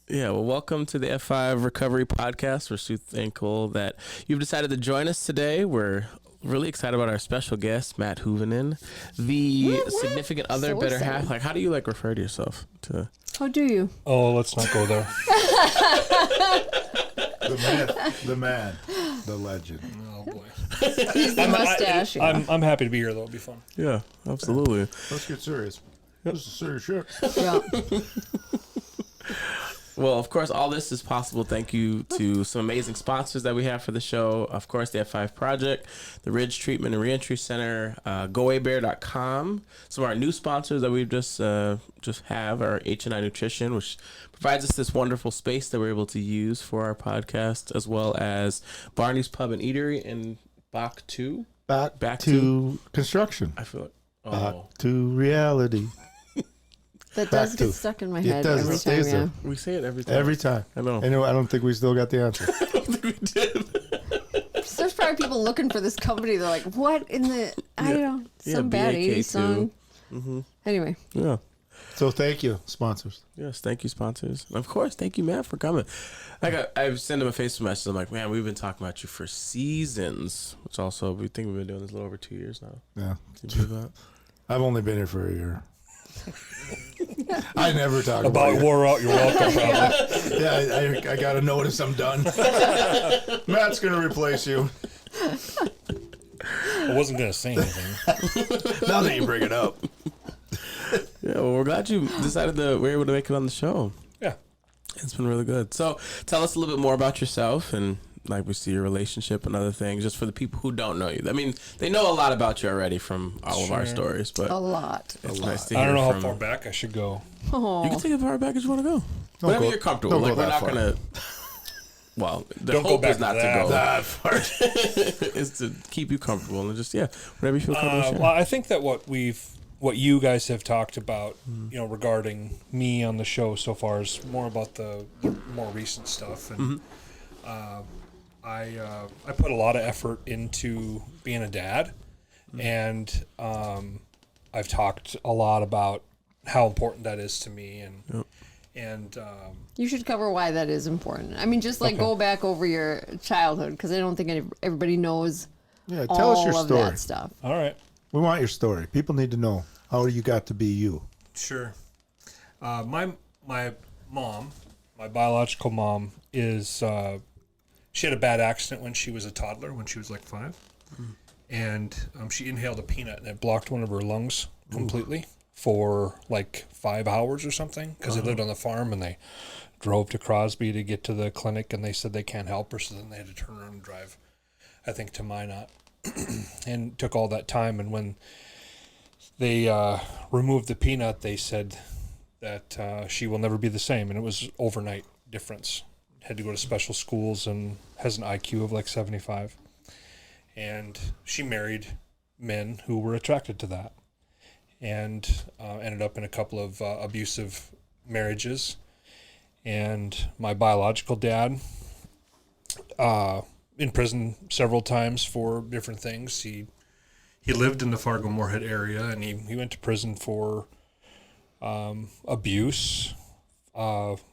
Yeah, well, welcome to the F5 Recovery Podcast. We're so thankful that you've decided to join us today. We're really excited about our special guest, Matt Huovinen, the significant other, So better excited. half. Like, how do you refer to yourself? How do you? Oh, let's not go there. The myth, the man, the legend. Oh boy. He's the mustache. I'm happy to be here though. It'll be fun. Yeah, absolutely. Let's get serious. This is serious shit. Yeah. Well, of course, all this is possible thank you to some amazing sponsors that we have for the show. Of course, the F5 Project, the Ridge Treatment and Reentry Center, GoAWareBear.com. Some of our new sponsors that we've just have are H&I Nutrition, which provides us this wonderful space that we're able to use for our podcast, as well as Barney's Pub and Eatery in Bach 2. Back to construction. I feel like, Back to reality. That does Back get to- stuck in my it head does, it every time. stays there. we say it every time. Every time. I know. Anyway, I don't think we still got the answer. I don't think we did. There's probably people looking for this company. They're like, what in the, I don't know, some bad BAK 80s song. Mm-hmm. Anyway. Yeah. So thank you, sponsors. Yes, thank you, sponsors. And of course, thank you, Matt, for coming. I've sent him a Facebook message. I'm like, man, we've been talking about you for seasons, which also, we think we've been doing this a little over 2 years now. Yeah. Can you believe that? I've only been here for a year. I never talk About about wore out. You're welcome. Probably. Yeah, I got to notice I'm done. Matt's going to replace you. I wasn't gonna say anything. Now that you bring it up. Yeah, well, we're glad you decided that we're able to make it on the show. Yeah. It's been really good. So tell us a little bit more about yourself and we see your relationship and other things, just for the people who don't know you. I mean, they know a lot about you already from all of our stories, but A lot. it's nice to hear I don't know how from- far back I should go. Oh. You can take it as far back as you want to go. Don't Whatever go- you're comfortable. don't go We're that not far. going to... Well, the Don't go hope back is not to to that. go. That part. Is to keep you comfortable and just, whatever you feel comfortable sharing. Well, I think that what you guys have talked about, regarding me on the show so far is more about the more recent stuff, and I put a lot of effort into being a dad, and I've talked a lot about how important that is to me, and You should cover why that is important. I mean, just Okay. go back over your childhood, because I don't think everybody knows Yeah, tell us all your of story. that stuff. all right. We want your story. People need to know how you got to be you. Sure. My mom, my biological mom, is she had a bad accident when she was a toddler, when she was like 5, and she inhaled a peanut and it blocked one of her lungs completely for like 5 hours or something, because they lived on the farm and they drove to Crosby to get to the clinic, and they said they can't help her, so then they had to turn around and drive, I think, to Minot, and took all that time. And when they removed the peanut, they said that she will never be the same, and it was overnight difference. Had to go to special schools and has an IQ of like 75. And she married men who were attracted to that, and ended up in a couple of abusive marriages. And my biological dad, in prison several times for different things. He lived in the Fargo-Moorhead area, and he went to prison for abuse,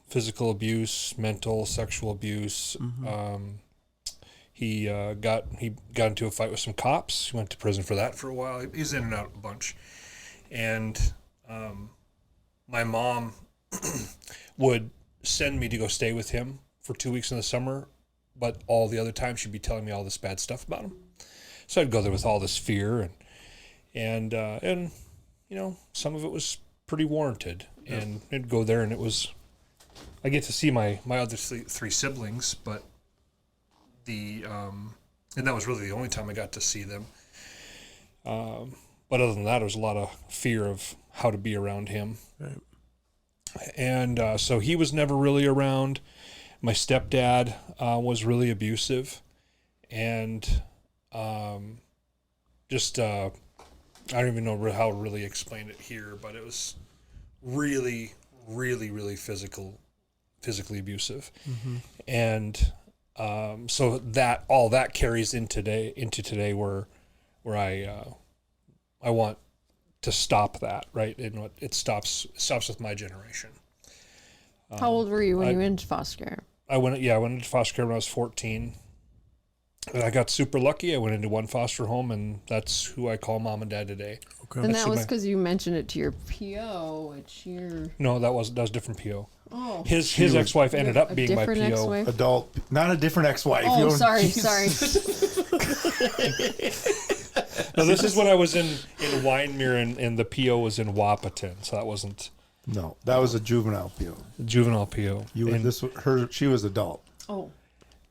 physical abuse, mental, sexual abuse. He got into a fight with some cops. He went to prison for that for a while. He's in and out a bunch. And my mom would send me to go stay with him for 2 weeks in the summer, but all the other time she'd be telling me all this bad stuff about him. So I'd go there with all this fear, and some of it was pretty warranted. And I'd go there, and I get to see my other three siblings, but and that was really the only time I got to see them. But other than that, there was a lot of fear of how to be around him. Right. And so he was never really around. My stepdad was really abusive, and I don't even know how to really explain it here, but it was really, really, really physically abusive. And so that all that carries into today where I want to stop that, right? And it stops with my generation. How old were you when you went into foster care? I went into foster care when I was 14. And I got super lucky. I went into one foster home, and that's who I call mom and dad today. Okay. And that was because you mentioned it to your PO, which you're... No, that was a different PO. Oh. His ex-wife ended up being my PO. Ex-wife? Adult, not a different ex-wife. Oh, You don't- sorry. No, this is when I was in Wyndmere, and the PO was in Wapaton, so that wasn't No, that was a juvenile PO. juvenile PO. You and, this was her. She was adult. Oh.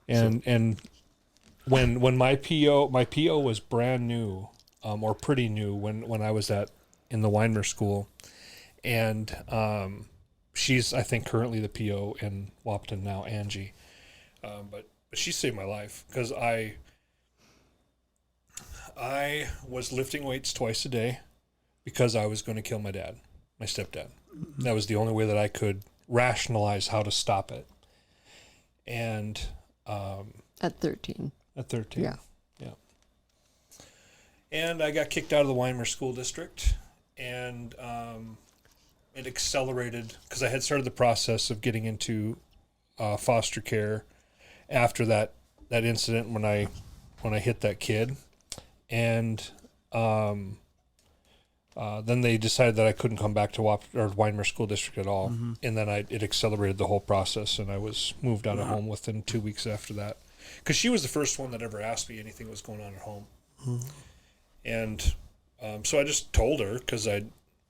and when my PO was brand new, or pretty new when I was in the Wyndmere school, and she's I think currently the PO in Wapaton now, Angie, but she saved my life because I was lifting weights twice a day because I was going to kill my dad, my stepdad. That was the only way that I could rationalize how to stop it. And At 13. at 13. Yeah. Yeah. And I got kicked out of the Wyndmere School District, and it accelerated because I had started the process of getting into foster care after that incident when I hit that kid. And then they decided that I couldn't come back to Wyndmere School District at all. Mm-hmm. And then it accelerated the whole process, and I was moved out of home within 2 weeks after that. Because she was the first one that ever asked me anything was going on at home. Mm-hmm. And so I just told her because I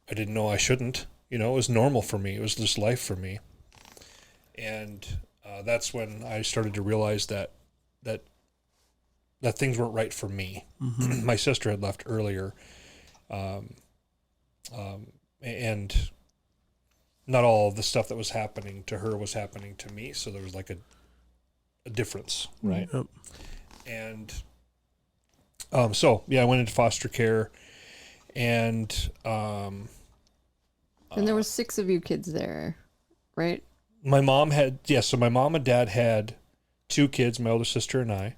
didn't know I shouldn't. You know, it was normal for me. It was just life for me. And that's when I started to realize that things weren't right for me. Mm-hmm. My sister had left earlier, and not all of the stuff that was happening to her was happening to me. So there was like a difference, right? Yep. And so yeah, I went into foster care, and and there was 6 of you kids there, right? my mom had so my mom and dad had 2 kids, my older sister and I.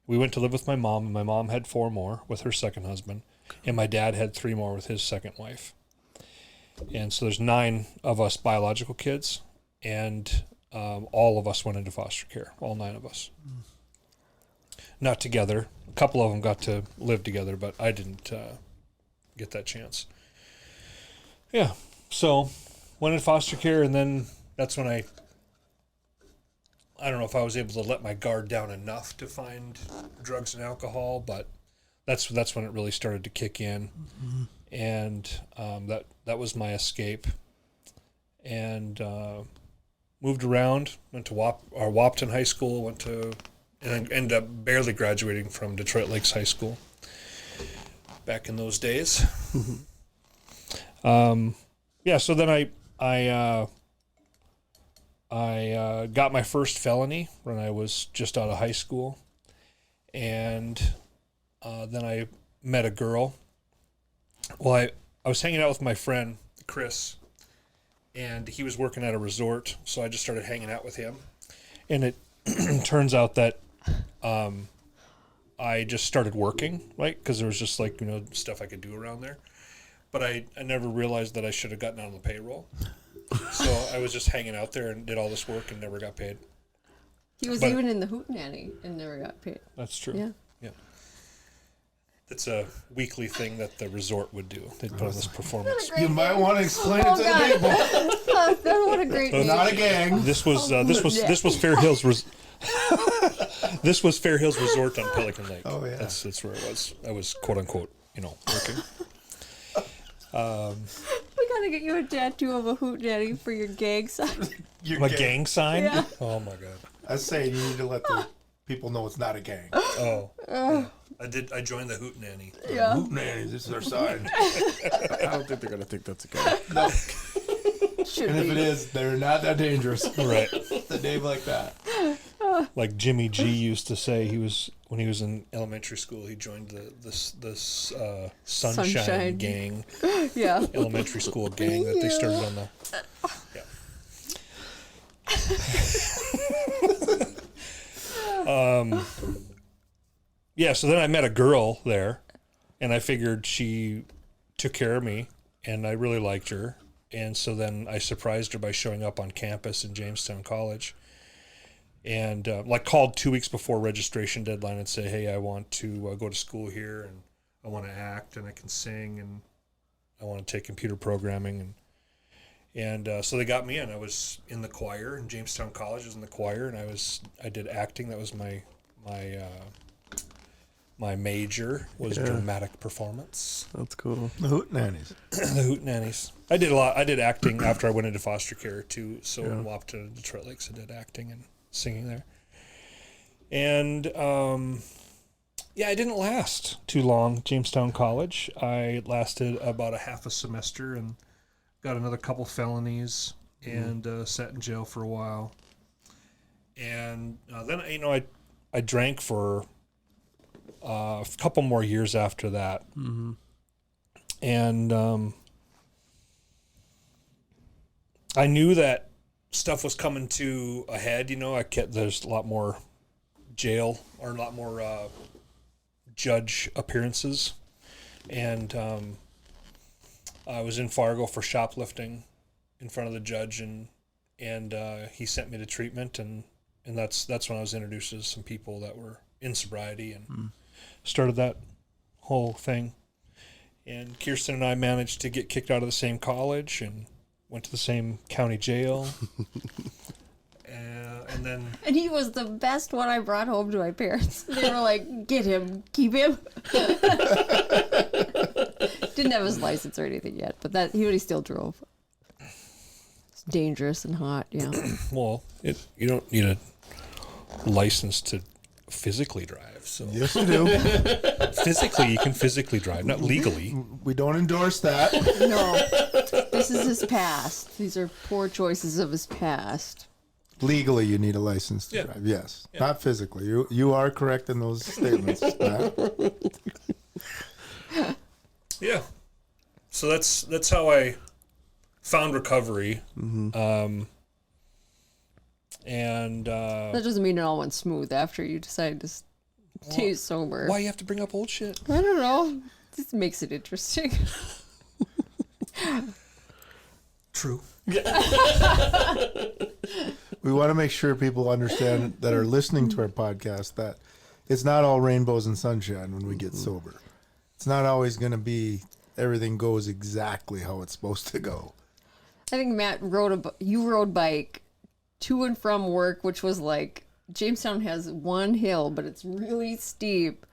We went to live with my mom, and my mom had 4 more with her second husband, and my dad had 3 more with his second wife. And so there's 9 of us biological kids, and all of us went into foster care, all 9 of us. Not together. A couple of them got to live together, but I didn't get that chance. Yeah, so went in foster care, and then that's when I don't know if I was able to let my guard down enough to find drugs and alcohol, but that's when it really started to kick in. Mm-hmm. And that was my escape. And moved around, went to Wapaton High School, and ended up barely graduating from Detroit Lakes High School back in those days. Mm-hmm. So then I got my first felony when I was just out of high school, and then I met a girl. Well, I was hanging out with my friend Chris, and he was working at a resort, so I just started hanging out with him. And it turns out that I just started working, right? Because there was just stuff I could do around there. But I never realized that I should have gotten on the payroll. So I was just hanging out there and did all this work and never got paid. He was even in the hootenanny and never got paid. That's true. Yeah. It's a weekly thing that the resort would do. They'd put on this performance. You might want to explain it to the people. What a great name. Not a gang. This was Fair Hills. This was Fair Hills Resort on Pelican Lake. Oh yeah, that's where it was. I was quote unquote, working. We gotta get you a tattoo of a hootenanny for your gang sign. My gang sign? Yeah. Oh my god. I say you need to let the people know it's not a gang. Oh. Yeah. I joined the hootenanny. Yeah. Hootenanny, this is our sign. I don't think they're gonna think that's a gang. No. Should and be. if it is, they're not that dangerous. Right. A name like that. Like Jimmy G used to say, when he was in elementary school, he joined this Sunshine Gang. Yeah. Elementary school gang that they started on the. So then I met a girl there, and I figured she took care of me, and I really liked her, And so then I surprised her by showing up on campus in Jamestown College. And called 2 weeks before registration deadline and say, hey, I want to go to school here, and I want to act, and I can sing, and I want to take computer programming. And so they got me in. I was in the choir in Jamestown College. I was in the choir, and I did acting. That was my major was dramatic performance. That's cool. The Hootenannies. The Hootenannies. I did a lot. I did acting after I went into foster care too. So in Wapton and Detroit Lakes, I did acting and singing there. And I didn't last too long. Jamestown College. I lasted about a half a semester and got another couple felonies and sat in jail for a while. And then I drank for a couple more years after that. Mm-hmm. And I knew that stuff was coming to a head. There's a lot more jail or a lot more judge appearances. And I was in Fargo for shoplifting in front of the judge, and he sent me to treatment, and that's when I was introduced to some people that were in sobriety and started that whole thing. And Kirsten and I managed to get kicked out of the same college and went to the same county jail. And he was the best one I brought home to my parents. They were like, get him, keep him. Didn't have his license or anything yet, but he still drove. It's dangerous and hot, yeah. Well, you don't need a license to physically drive. So Yes, you do. physically, you can physically drive, not legally. We don't endorse that. No, this is his past. These are poor choices of his past. Legally, you need a license to drive. Yes, not physically. You are correct in those statements. Yeah. So that's how I found recovery. Mm-hmm. That doesn't mean it all went smooth after you decided to stay sober. Why you have to bring up old shit? I don't know. This makes it interesting. True. We want to make sure people understand that are listening to our podcast that it's not all rainbows and sunshine when we get sober. It's not always going to be everything goes exactly how it's supposed to go. I think Matt you rode bike to and from work, which was like, Jamestown has one hill, but it's really steep.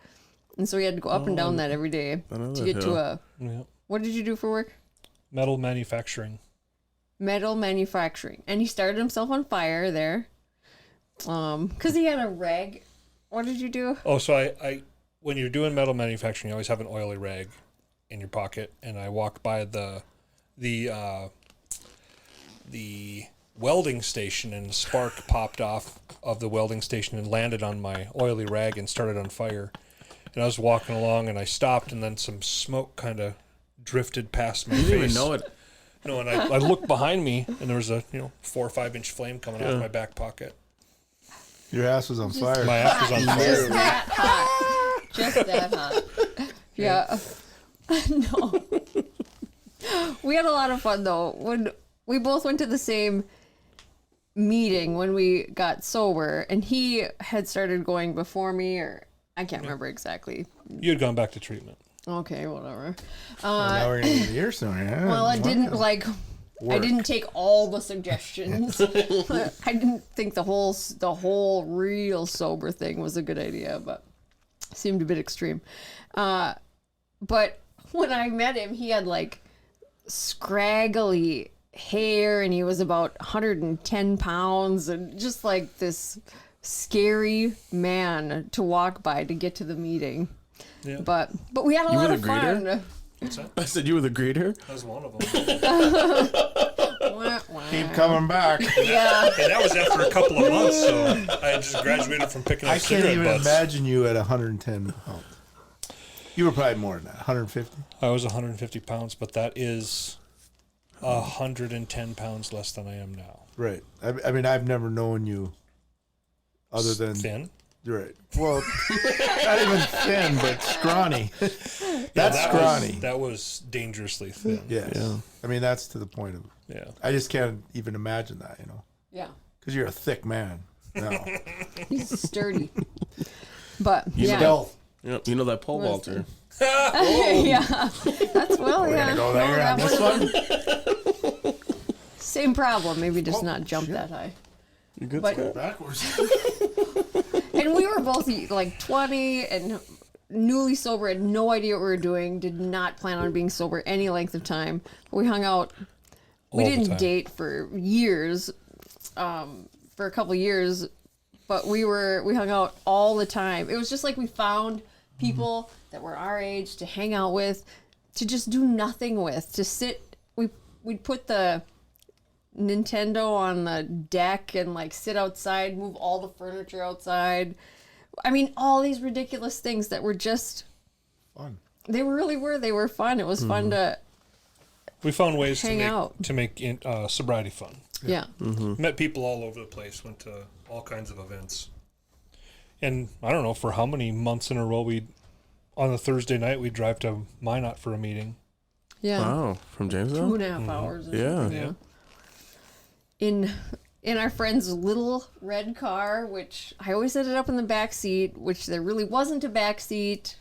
And so we had to go up and down that every day to get to a... Yeah. What did you do for work? Metal manufacturing. And he started himself on fire there. Because he had a rag. What did you do? Oh, so I when you're doing metal manufacturing, you always have an oily rag in your pocket, and I walked by the welding station, and a spark popped off of the welding station and landed on my oily rag and started on fire. And I was walking along, and I stopped, and then some smoke kind of drifted past my face. You didn't even know it. No, and I looked behind me, and there was a 4 or 5 inch flame coming out of my back pocket. Your ass was on fire. My ass was on fire. Just that hot. Just that hot. Yeah. No. We had a lot of fun, though. When we both went to the same meeting when we got sober, and he had started going before me, or I can't remember exactly. You had gone back to treatment. Okay, whatever. Now we're going to hear some. Yeah. Well, I didn't I didn't take all the suggestions. I didn't think the whole real sober thing was a good idea, but it seemed a bit extreme. But when I met him, he had like scraggly hair, and he was about 110 pounds, and just like this scary man to walk by to get to the meeting. Yeah. But we had a lot of fun. What's that? I said you were the greeter? That was one of them. Keep coming back. Yeah. And that was after a couple of months, so I had just graduated from picking up I can't cigarette even butts. imagine you at 110 pounds. You were probably more than that, 150? I was 150 pounds, but that is 110 pounds less than I am now. Right. I mean, I've never known you other than... Thin? Right. Well, not even thin, but scrawny. That's scrawny. That was dangerously thin. Yes. Yeah. I mean, that's to the point of. Yeah. I just can't even imagine that, Yeah. Because you're a thick man. No. He's sturdy. But You yeah. know, you know that pole vaulter. Yeah. That's We're yeah. gonna go there Well, on that this one- one. Same problem. Maybe just not jump that high. You good? But- Scott? Backwards. And we were both like 20 and newly sober, had no idea what we were doing, did not plan on being sober any length of time. We hung out. We All the didn't time. date for years, for a couple years, but we hung out all the time. It was just like we found people that were our age to hang out with, to just do nothing with, to sit. We'd put the Nintendo on the deck and like sit outside, move all the furniture outside. I mean, all these ridiculous things that were just Fun. They really were. They were fun. It was fun to We found ways hang out. to make sobriety fun. Yeah. Met people all over the place. Went to all kinds of events. And I don't know for how many months in a row on a Thursday night we'd drive to Minot for a meeting. Yeah. Wow, from Janesville? 2.5 hours. Or Yeah. something, Yeah. In our friend's little red car, which I always ended up in the back seat, which there really wasn't a back seat.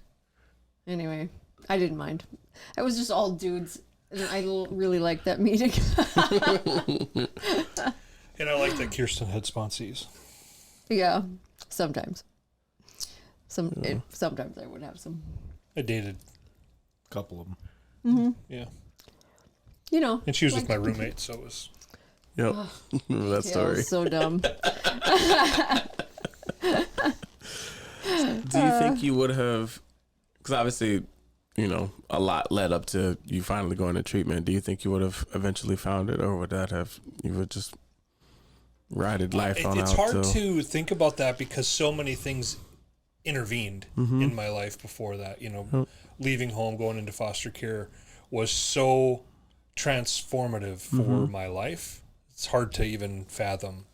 Anyway, I didn't mind. It was just all dudes, and I really liked that meeting. And I like that Kirsten had sponsees. Yeah, sometimes. Sometimes I would have some. I dated, A couple of them. yeah. You know. And she was like- with my roommate, so it was... Yep. Remember that Yeah, it story. was so dumb. Do you think you would have, because obviously, a lot led up to you finally going to treatment. Do you think you would have eventually found it, or would that have, you would just rided life on It's out? hard till- to think about that because so many things intervened in my life before that. Leaving home, going into foster care was so transformative for my life. It's hard to even fathom.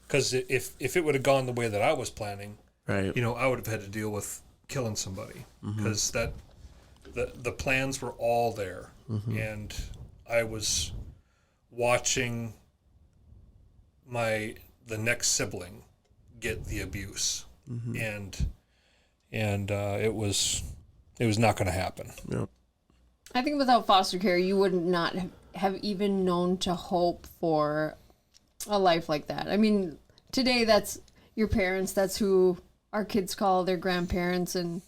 Because if it would have gone the way that I was planning, Right. I would have had to deal with killing somebody. Because the plans were all there. And I was watching the next sibling get the abuse. And it was not going to happen. Yep. I think without foster care, you would not have even known to hope for a life like that. I mean, today that's your parents. That's who our kids call their grandparents, and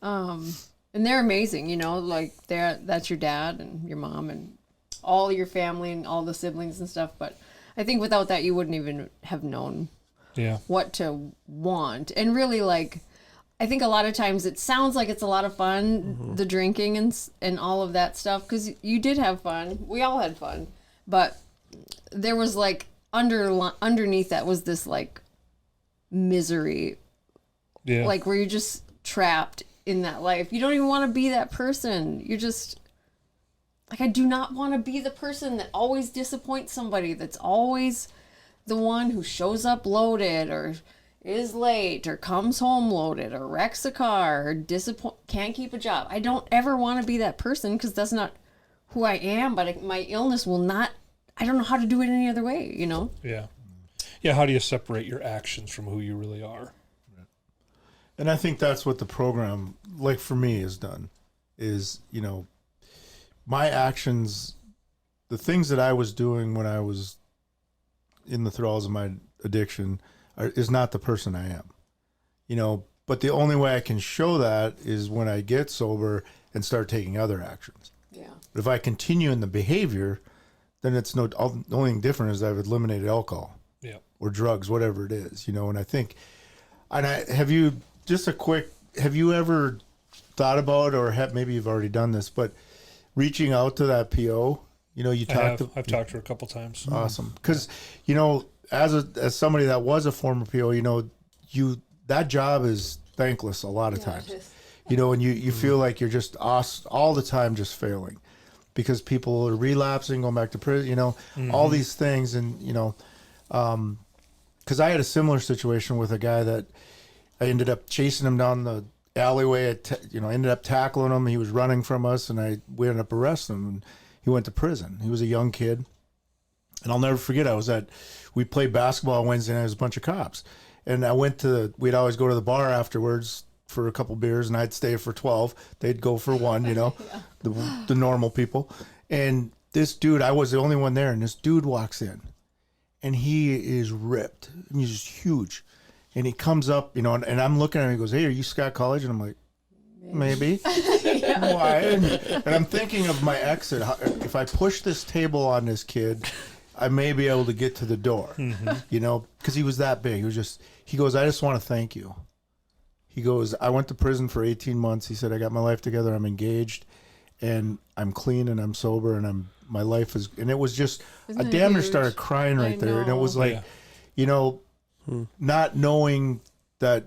they're amazing. Like that's your dad and your mom and all your family and all the siblings and stuff. But I think without that, you wouldn't even have known what to want. And really, like, I think a lot of times it sounds like it's a lot of fun, the drinking and all of that stuff, because you did have fun. We all had fun. But there was, like, underneath that was this, like, misery. Yeah. Like, where you're just trapped in that life. You don't even want to be that person. You're just... Like, I do not want to be the person that always disappoints somebody, that's always the one who shows up loaded or is late or comes home loaded or wrecks a car or can't keep a job. I don't ever want to be that person because that's not who I am, but my illness will not, I don't know how to do it any other way, Yeah. Yeah, how do you separate your actions from who you really are? And I think that's what the program, like for me, has done. Is, my actions, the things that I was doing when I was in the thralls of my addiction is not the person I am. But the only way I can show that is when I get sober and start taking other actions. Yeah. But if I continue in the behavior, then it's the only thing different is I've eliminated alcohol. Yeah. Or drugs, whatever it is, and I think, have you ever thought about, or maybe you've already done this, but reaching out to that PO, I've talked to her a couple times. Awesome. Because, as somebody that was a former PO, that job is thankless a lot of times, and you feel like you're just all the time just failing because people are relapsing, going back to prison, all these things. And, because I had a similar situation with a guy that I ended up chasing him down the alleyway. Ended up tackling him. He was running from us, and we ended up arresting him. And he went to prison. He was a young kid, and I'll never forget. We played basketball on Wednesday night. There was a bunch of cops, and we'd always go to the bar afterwards for a couple beers, and I'd stay for 12. They'd go for one, yeah. the normal people. And this dude, I was the only one there, and this dude walks in, and he is ripped. He's just huge. And he comes up, and I'm looking at him, he goes, "Hey, are you Scott College?" And I'm like, maybe. Why? And I'm thinking of my exit. If I push this table on this kid, I may be able to get to the door, because he was that big. He goes, "I just want to thank you." He goes, "I went to prison for 18 months. He said, "I got my life together. I'm engaged, and I'm clean, and I'm sober, and my life is," and it was just, I damn near started crying right there. And it was like, not knowing that,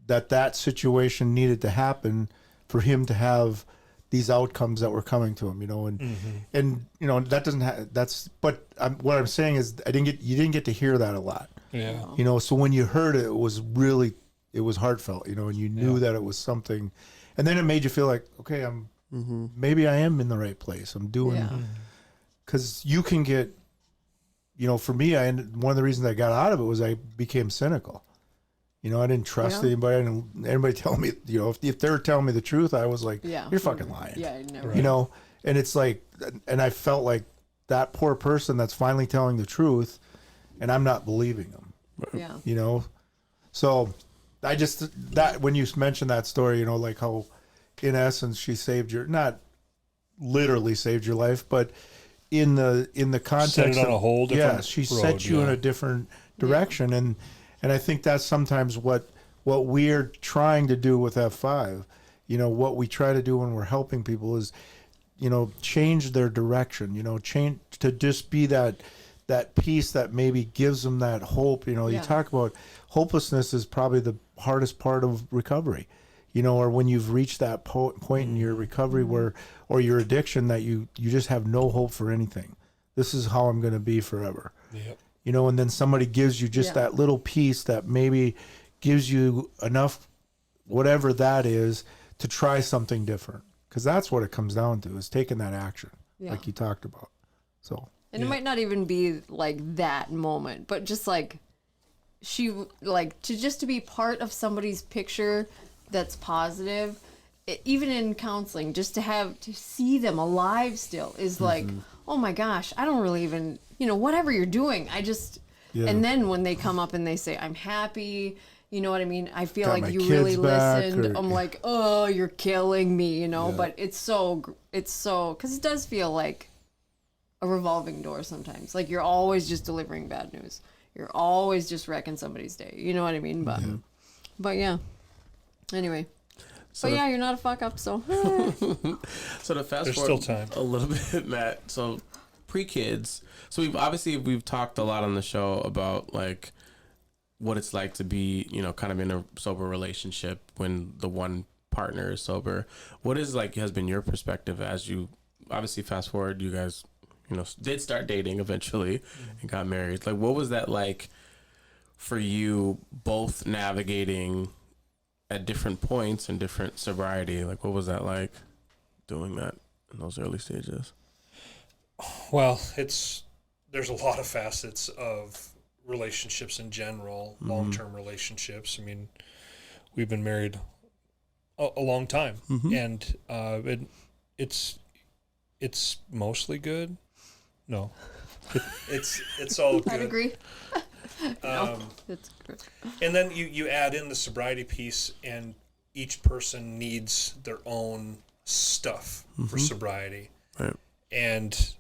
that situation needed to happen for him to have these outcomes that were coming to him, and that doesn't but what I'm saying is you didn't get to hear that a lot. Yeah. So when you heard it, it was heartfelt, and you knew that it was something, and then it made you feel like, okay, maybe I am in the right place. I'm doing, because you can get, for me, one of the reasons I got out of it was I became cynical. I didn't trust anybody. I didn't anybody tell me, if they were telling me the truth, I was like, you're fucking lying. Yeah, never. And it's like, and I felt like that poor person that's finally telling the truth, and I'm not believing them. Yeah. So I just, that when you mentioned that story, like how in essence she not literally saved your life, but in the context set it on a whole different she road, set you in a different direction. And I think that's sometimes what we're trying to do with F5. What we try to do when we're helping people is, change their direction, change to just be that piece that maybe gives them that hope. You talk about hopelessness is probably the hardest part of recovery, or when you've reached that point in your recovery or your addiction that you just have no hope for anything. This is how I'm going to be forever. Yep. And then somebody gives you just that little piece that maybe gives you enough, whatever that is, to try something different. Because that's what it comes down to, is taking that action, like you talked about. So. And it might not even be like that moment, but just like to be part of somebody's picture that's positive, even in counseling, just to see them alive still is like, oh my gosh, I don't really even, whatever you're doing, and then when they come up and they say, I'm happy, you know what I mean? I feel like you really listened. I'm like, oh, you're killing me, but it's so, because it does feel like a revolving door sometimes. Like you're always just delivering bad news. You're always just wrecking somebody's day. You know what I mean? But yeah. Anyway. So you're not a fuck up, so. So to fast There's forward still time. a little bit, Matt. So pre-kids. So we've talked a lot on the show about like what it's like to be, kind of in a sober relationship when the one partner is sober. What is has been your perspective as you obviously fast forward, you guys, did start dating eventually and got married. Like, what was that like for you both navigating at different points and different sobriety? Like, what was that like doing that in those early stages? Well, there's a lot of facets of relationships in general, long-term relationships. I mean, we've been married a long time, and it's mostly good. No, it's all good. I'd agree. No, it's good. And then you add in the sobriety piece, and each person needs their own stuff for sobriety. Right. And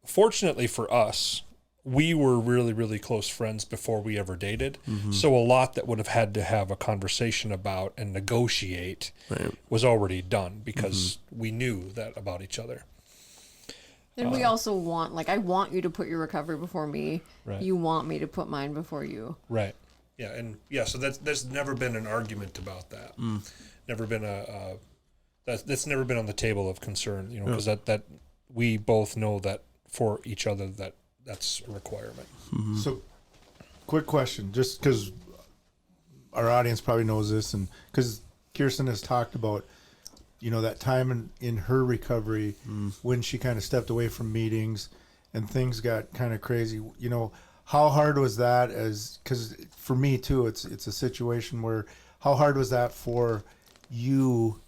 fortunately for us, we were really, really close friends before we ever dated. So a lot that would have had to have a conversation about and negotiate was already done because we knew that about each other. And we also want, I want you to put your recovery before me. Right. You want me to put mine before you. Right. Yeah. And so there's never been an argument about that. Never been that's never been on the table of concern, because that we both know that for each other that's a requirement. So, quick question, just because our audience probably knows this, and because Kirsten has talked about, that time in her recovery when she kind of stepped away from meetings and things got kind of crazy. How hard was that? Because for me too, it's a situation where how hard was that for you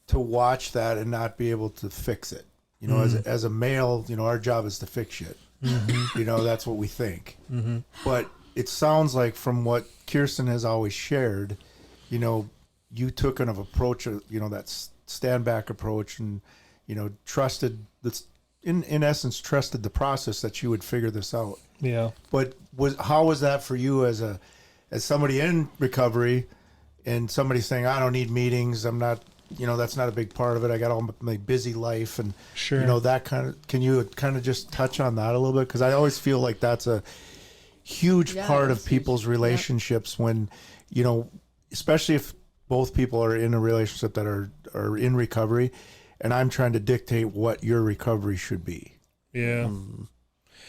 to watch that and not be able to fix it? As a male, our job is to fix shit. That's what we think. But it sounds like from what Kirsten has always shared, you took kind of approach, that stand back approach, and trusted that's in essence trusted the process that you would figure this out. Yeah. But how was that for you as somebody in recovery, and somebody saying, I don't need meetings, I'm not, that's not a big part of it, I got all my busy life, and Sure. that kind of, can you kind of just touch on that a little bit? Because I always feel like that's a huge part of people's relationships when, especially if both people are in a relationship that are in recovery, and I'm trying to dictate what your recovery should be. Yeah.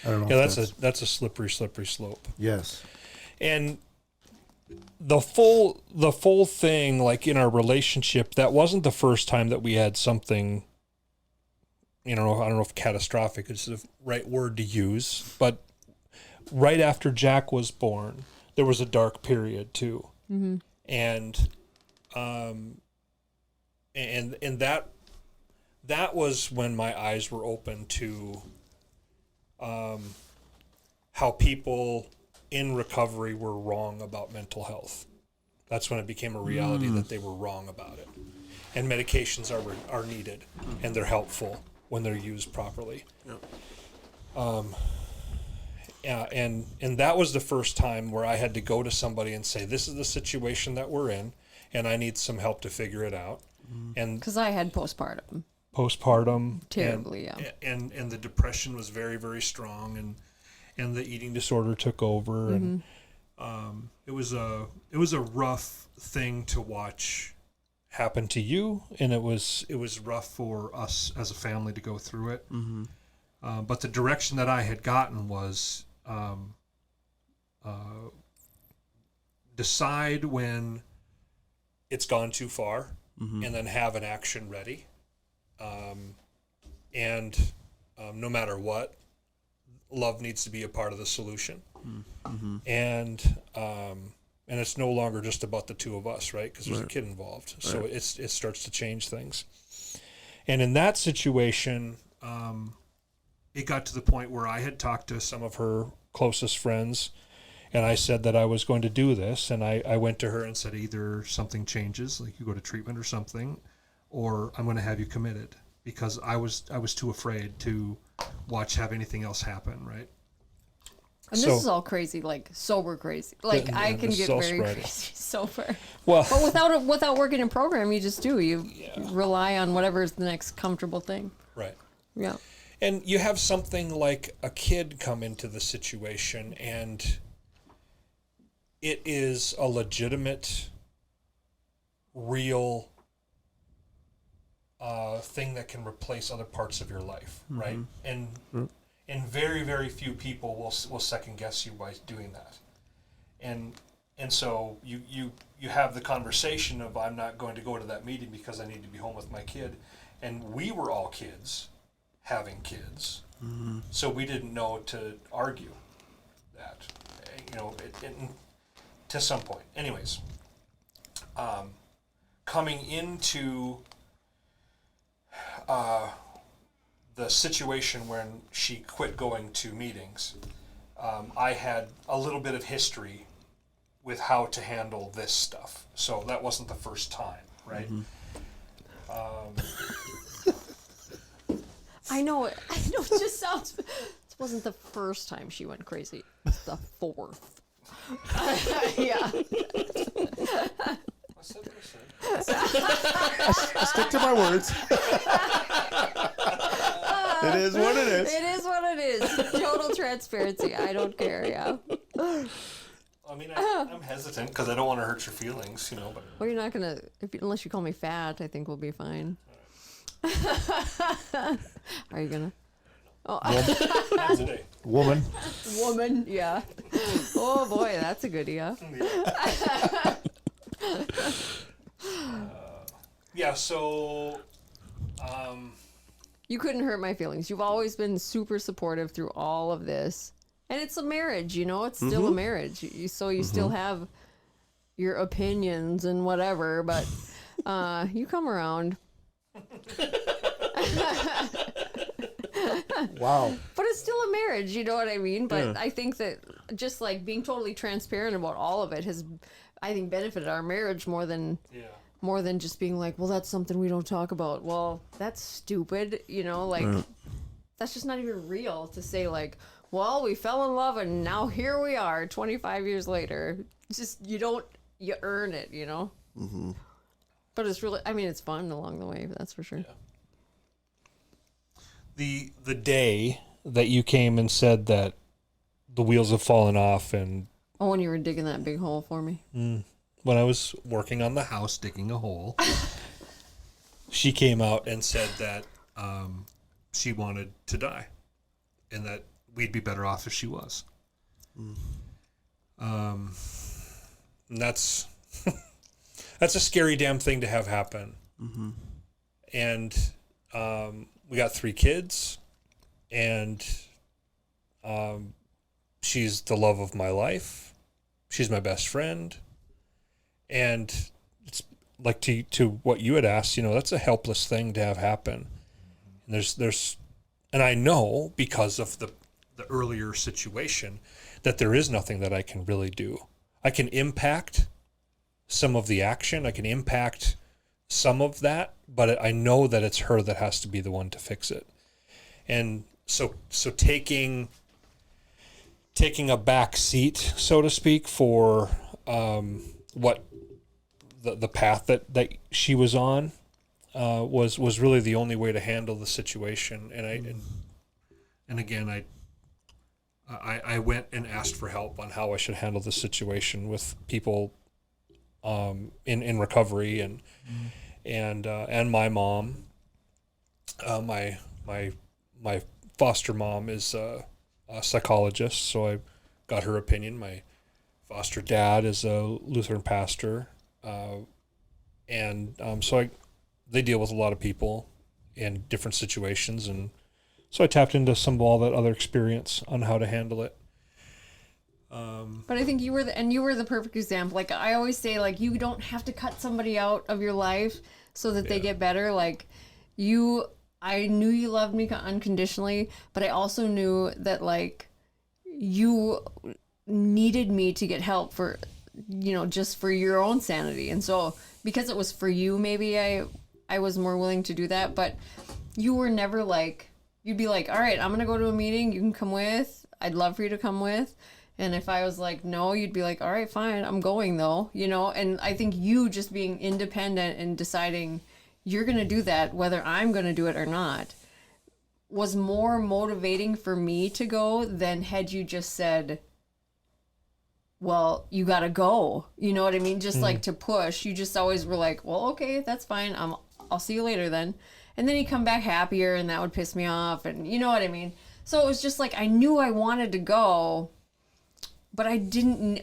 I don't know. Yeah, if that's a slippery slope. Yes. And the full thing, like in our relationship, that wasn't the first time that we had something, I don't know if catastrophic is the right word to use, but right after Jack was born, there was a dark period too. Mm-hmm. And that was when my eyes were open to how people in recovery were wrong about mental health. That's when it became a reality that they were wrong about it. And medications are needed, and they're helpful when they're used properly. Yep. And that was the first time where I had to go to somebody and say, this is the situation that we're in, and I need some help to figure it out. And because I had postpartum. Terribly, and the depression was very, very strong, and the eating disorder took over, and it was a rough thing to watch happen to you, and it was rough for us as a family to go through it. But the direction that I had gotten was decide when it's gone too far, and then have an action ready. No matter what, love needs to be a part of the solution. And it's no longer just about the two of us, right? Because there's a kid involved. So it starts to change things. And in that situation, it got to the point where I had talked to some of her closest friends, and I said that I was going to do this. And I went to her and said, either something changes, like you go to treatment or something, or I'm going to have you committed, because I was too afraid to have anything else happen, right? And this is all crazy, like sober crazy. Like I can get very crazy sober. Well, but without working in program, you just do. You rely on whatever's the next comfortable thing. Right. Yeah. And you have something like a kid come into the situation, and it is a legitimate, real thing that can replace other parts of your life, right? And very, very few people will second guess you by doing that. And so you have the conversation of, I'm not going to go to that meeting because I need to be home with my kid. And we were all kids having kids, so we didn't know to argue that, to some point. Anyways, coming into the situation when she quit going to meetings, I had a little bit of history with how to handle this stuff. So that wasn't the first time, right? I know it just sounds, it wasn't the first time she went crazy. It's the fourth. Yeah. I said what I said. Stick to my words. It is what it is. It is what it is. Total transparency. I don't care. Yeah. I mean, I'm hesitant because I don't want to hurt your feelings, But Well, you're not gonna unless you call me fat. I think we'll be fine. Are you gonna? Oh, not today. Woman. woman. Yeah. Oh boy, that's a goodie, huh? Yeah, so You couldn't hurt my feelings. You've always been super supportive through all of this. And it's a marriage, you know? It's still a marriage. So you still have your opinions and whatever, but you come around. Wow. But it's still a marriage, you know what I mean? But I think that just like being totally transparent about all of it has, I think, benefited our marriage more than just being like, well, that's something we don't talk about. Well, that's stupid, you know? Like, that's just not even real to say, like, well, we fell in love and now here we are 25 years later. It's just, you earn it, you know? Mm-hmm. But it's really, I mean, it's fun along the way, that's for sure. yeah. The day that you came and said that the wheels have fallen off, and Oh, when you were digging that big hole for me. when I was working on the house digging a hole, she came out and said that she wanted to die and that we'd be better off if she was. And that's that's a scary damn thing to have happen. And we got 3 kids, and she's the love of my life. She's my best friend. And it's like to what you had asked, you know, that's a helpless thing to have happen. And there's and I know because of the earlier situation that there is nothing that I can really do. I can impact some of the action. I can impact some of that, but I know that it's her that has to be the one to fix it. And so taking a back seat, so to speak, for what the path that she was on was really the only way to handle the situation. And again, I went and asked for help on how I should handle the situation with people in recovery, and my mom. My foster mom is a psychologist, so I got her opinion. My foster dad is a Lutheran pastor, and so they deal with a lot of people in different situations, and so I tapped into some of all that other experience on how to handle it. But I think you were the perfect example. Like I always say, like you don't have to cut somebody out of your life so that they get better. Like I knew you loved me unconditionally, but I also knew that like you needed me to get help for, you know, just for your own sanity. And so because it was for you, maybe I was more willing to do that, but you were never like, you'd be like, all right, I'm going to go to a meeting. You can come with. I'd love for you to come with. And if I was like, no, you'd be like, all right, fine, I'm going though, you know? And I think you just being independent and deciding you're going to do that, whether I'm going to do it or not, was more motivating for me to go than had you just said, well, you got to go. You know what I mean? Just like to push. You just always were like, well, okay, that's fine. I'll see you later then. And then you come back happier, and that would piss me off. And you know what I mean? So it was just like, I knew I wanted to go, but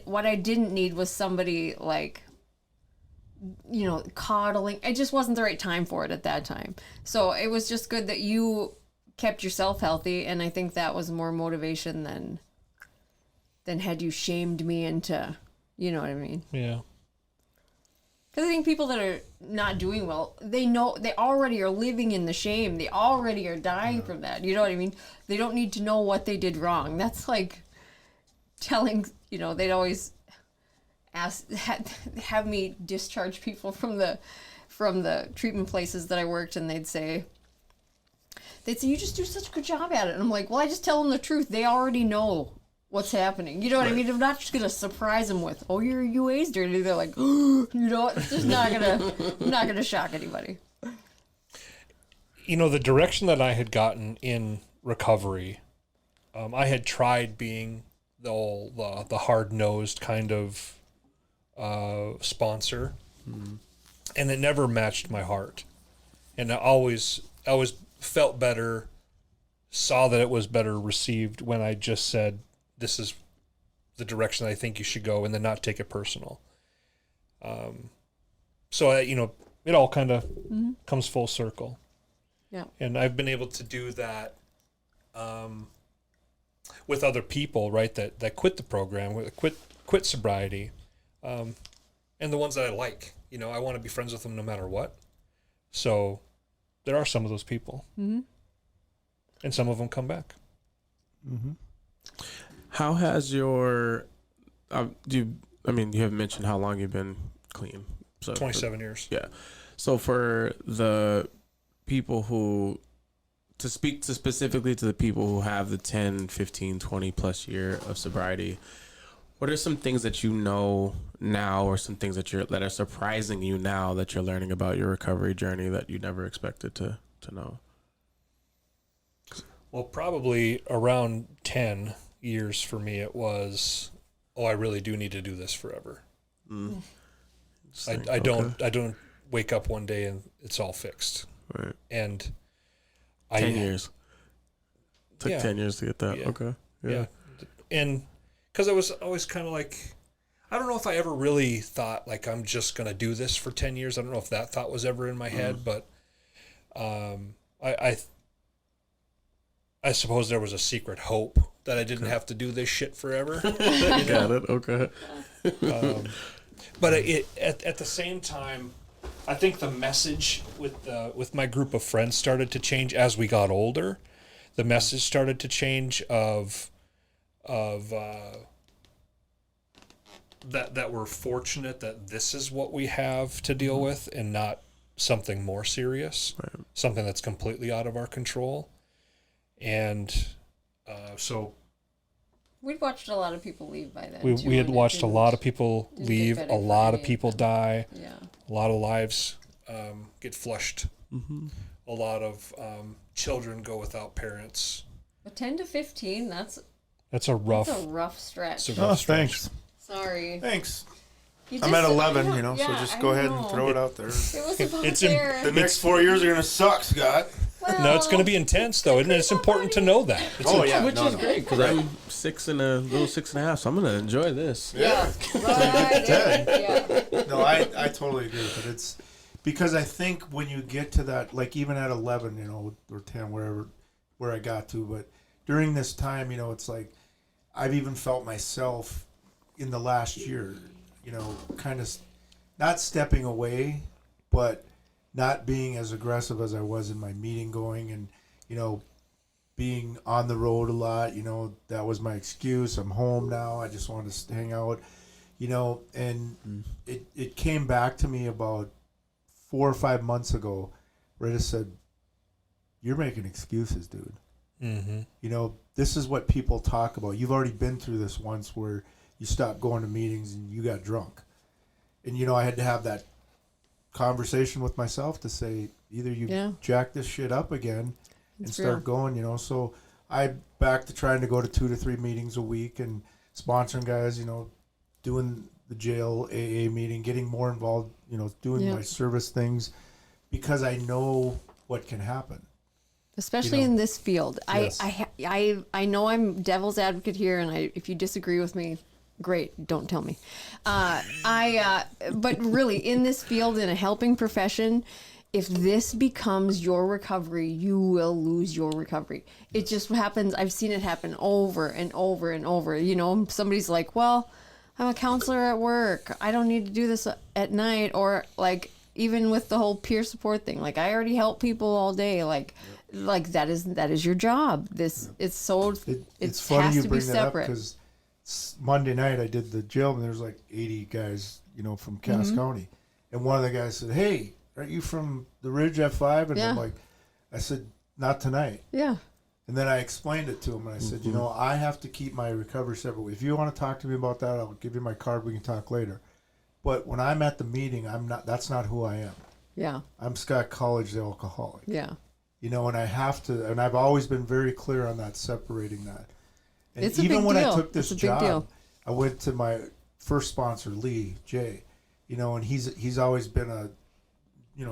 what I didn't need was somebody like, you know, coddling. It just wasn't the right time for it at that time. So it was just good that you kept yourself healthy. And I think that was more motivation than had you shamed me into, you know what I mean? Yeah. Because I think people that are not doing well, they know they already are living in the shame. They already are dying from that. You know what I mean? They don't need to know what they did wrong. That's like telling, you know, they'd always have me discharge people from the treatment places that I worked, and they'd say, you just do such a good job at it. And I'm like, well, I just tell them the truth. They already know what's happening. You know what I mean? I'm not just going to surprise them with, oh, your UA's dirty. They're like, you know, it's just not going to shock anybody. You know, the direction that I had gotten in recovery, I had tried being the hard-nosed kind of sponsor, and it never matched my heart. And I always felt better, saw that it was better received when I just said, this is the direction that I think you should go, and then not take it personal. So it all kind of comes full circle. Yeah. And I've been able to do that with other people, right? That quit the program, quit sobriety, and the ones that I like. I want to be friends with them no matter what. So there are some of those people, and some of them come back. How has your you haven't mentioned how long you've been clean. So 27 years. Yeah. So for the people who, to speak to specifically to the people who have the 10, 15, 20 plus year of sobriety, what are some things that you know now, or some things that are surprising you now that you're learning about your recovery journey that you never expected to know? Well, probably around 10 years for me, it was, I really do need to do this forever. I don't wake up one day and it's all fixed. Right. And 10 years. Took Yeah. 10 years to get that. Yeah. Okay. Yeah. And because I was always kind of like, I don't know if I ever really thought like I'm just going to do this for 10 years. I don't know if that thought was ever in my head, but I suppose there was a secret hope that I didn't have to do this shit forever. Got it. Okay. But at the same time, I think the message with my group of friends started to change as we got older. The message started to change of that we're fortunate that this is what we have to deal with, and not something more serious, something that's completely out of our control. And so We'd watched a lot of people leave by then. we had watched a lot of people leave, get a lot of better people die, Yeah. a lot of lives get flushed, a lot of children go without parents. But 10 to 15, that's That's a rough stretch. it's a rough stretch. Thanks. Sorry. Thanks. You I'm at just- 11, I so don't- yeah, just I go ahead and know. throw it out there. It was about it's in- there. The next 4 years are going to suck, Scott. No, it's going to be intense, though, isn't it? It's important to know that. Which is great, because I'm 6.5, so I'm gonna enjoy this. Yeah. Right. Yeah. No, I totally agree with it. It's because I think when you get to that, like even at 11, or 10, where I got to, but during this time, it's like I've even felt myself in the last year, kind of not stepping away, but not being as aggressive as I was in my meeting going, and being on the road a lot. That was my excuse. I'm home now. I just wanted to hang out. And it came back to me about 4 or 5 months ago, where I just said, "You're making excuses, dude. Mm-hmm. This is what people talk about. You've already been through this once, where you stopped going to meetings and you got drunk." And I had to have that conversation with myself to say, either you jack this shit up again and start going. So I back to trying to go to 2 to 3 meetings a week and sponsoring guys, doing the jail AA meeting, getting more involved, doing my service things, because I know what can happen. Especially in this field. Yes. I know I'm devil's advocate here, and if you disagree with me, great, don't tell me. But really, in this field, in a helping profession, if this becomes your recovery, you will lose your recovery. It just happens. I've seen it happen over and over and over. Somebody's like, well, I'm a counselor at work. I don't need to do this at night. Or like, even with the whole peer support thing, like I already help people all day. Like that is your job. It's Funny has you to be bring that up, separate. because Monday night I did the jail, and there's like 80 guys, from Cass County, and one of the guys said, "Hey, aren't you from the Ridge F5?" And I'm like, I said, "Not tonight." Yeah. And then I explained it to him, and I said, I have to keep my recovery separate. If you want to talk to me about that, I'll give you my card. We can talk later. But when I'm at the meeting, that's not who I am. Yeah. I'm Scott College, the alcoholic. Yeah. And I have to, and I've always been very clear on that, separating that. And It's a even big when deal. I took this It's a big job, deal. I went to my first sponsor, Lee J. And he's always been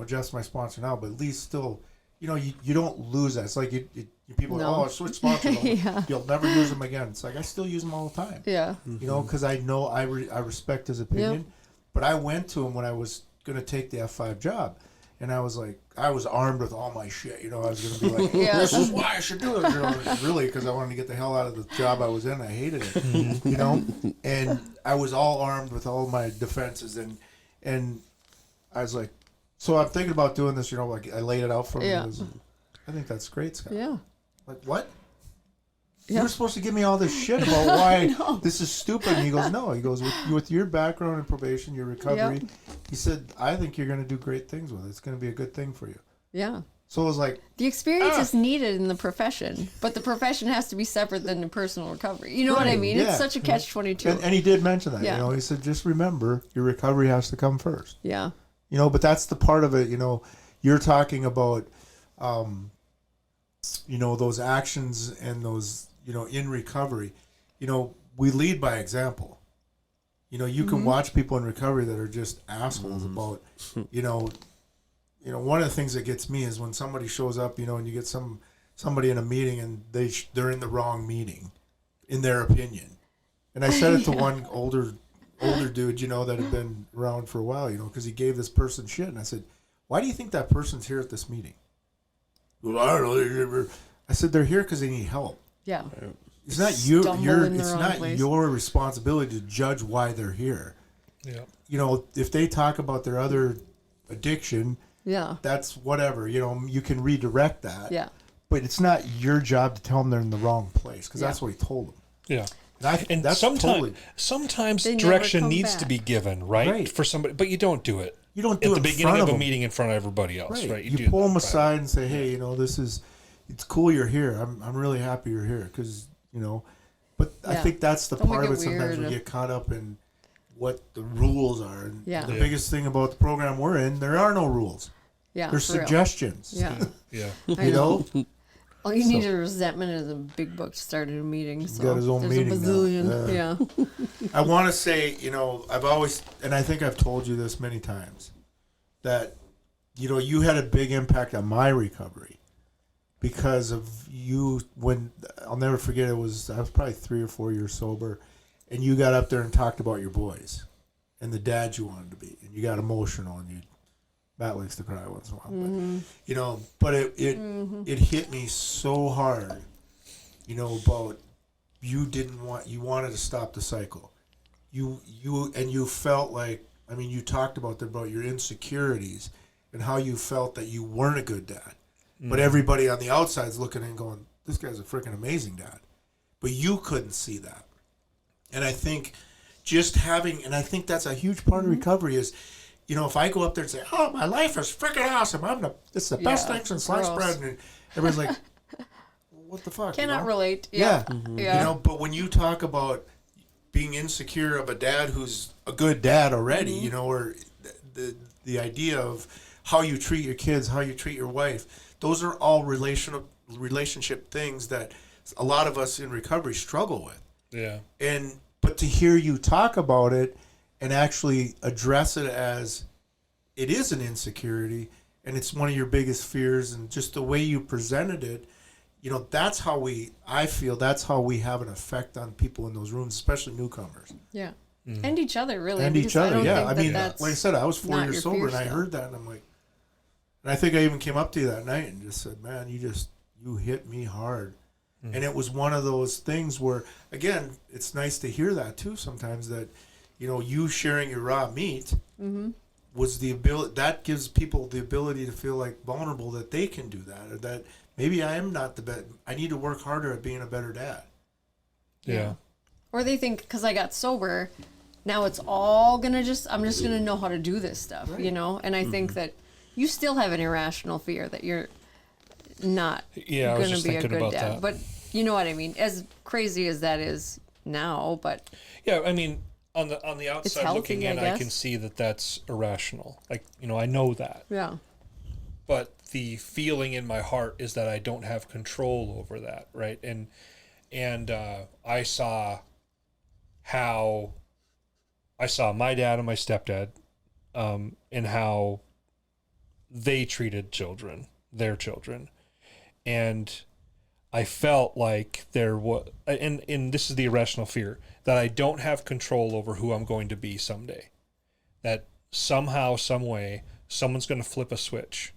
just my sponsor now, but Lee's still, you don't lose that. It's like you people No. switch sponsors. Yeah. You'll never use them again. It's like I still use them all the time. Yeah. Because I know I respect his opinion. But I went to him when I was going to take the F5 job. And I was like, I was armed with all my shit. I was going to be like, this is why I should do it. Really, because I wanted to get the hell out of the job I was in. I hated it, And I was all armed with all my defenses. And I was like, so I'm thinking about doing this, like I laid it out for him. Yeah. I think that's great, Scott. Yeah. Like, what? Yeah. You were supposed to give me all this shit about why this is stupid. And he goes, no. He goes, with your background in probation, your recovery, he said, I think you're going to do great things with it. It's going to be a good thing for you. Yeah. So it was like, the experience is needed in the profession, but the profession has to be separate than the personal recovery. You know what I mean? Yeah. It's such a catch-22. And he did mention that. Yeah. He said, just remember, your recovery has to come first. Yeah. But that's the part of it. You're talking about, those actions and those, in recovery. We lead by example. You can watch people in recovery that are just assholes about, one of the things that gets me is when somebody shows up, and you get somebody in a meeting and they're in the wrong meeting, in their opinion. And I said it to one older dude, that had been around for a while, because he gave this person shit. And I said, why do you think that person's here at this meeting? Well, I don't know. I said, they're here because they need help. Yeah. It's not your responsibility to judge why they're here. Yeah. If they talk about their other addiction, that's whatever. You can redirect that. Yeah. But it's not your job to tell them they're in the wrong place, because that's what he told them. Yeah. And that's sometimes They never direction come needs back. to be given, right? For somebody, but you don't do it. You don't do at it the in beginning front of a them. meeting in front of everybody else, right? You pull them aside and say, hey, it's cool you're here. I'm really happy you're here, because But I think that's the part of it. Sometimes we get caught up in what the rules are. And the biggest thing about the program we're in, there are no rules. Yeah. There's suggestions. Yeah. Yeah. All you need is resentment is a big book to start in a meeting. So got his own there's meeting a bazillion. now. I want to say, I've always, and I think I've told you this many times, that, you had a big impact on my recovery because of you. When I'll never forget, I was probably 3 or 4 years sober, and you got up there and talked about your boys and the dad you wanted to be, and you got emotional, and Matt likes to cry once in a while, but it hit me so hard, about you wanted to stop the cycle. You felt like, you talked about your insecurities and how you felt that you weren't a good dad. But everybody on the outside's looking and going, this guy's a freaking amazing dad. But you couldn't see that. And I think and I think that's a huge part of recovery is, if I go up there and say, oh, my life is freaking awesome. It's the best thing since sliced bread. And everybody's like, what the fuck? Cannot relate. Yeah. Yeah. But when you talk about being insecure of a dad who's a good dad already, or the idea of how you treat your kids, how you treat your wife, those are all relationship things that a lot of us in recovery struggle with. Yeah. But to hear you talk about it and actually address it as it is an insecurity and it's one of your biggest fears, and just the way you presented it, that's how I feel that's how we have an effect on people in those rooms, especially newcomers. Yeah. And each other, really. And each other, like I said, I was 4 not years your sober, fear and I heard that, and I'm like, and I think I even came up to you that night and just said, man, you hit me hard. And it was one of those things where, again, it's nice to hear that too sometimes, that, you sharing your raw meat was the ability, that gives people the ability to feel like vulnerable, that they can do that, or that maybe I am not the best. I need to work harder at being a better dad. Yeah. Or they think, because I got sober, now it's all I'm just going to know how to do this stuff, And I think that you still have an irrational fear that you're not going to be a good dad. That. But you know what I mean? As crazy as that is now, but... Yeah, on the outside healthy, looking in, I I guess. can see that that's irrational. Like, I know that. Yeah. But the feeling in my heart is that I don't have control over that, right? And I saw my dad and my stepdad, and how they treated children, their children. And I felt like there was, and this is the irrational fear, that I don't have control over who I'm going to be someday. That somehow, some way, someone's going to flip a switch,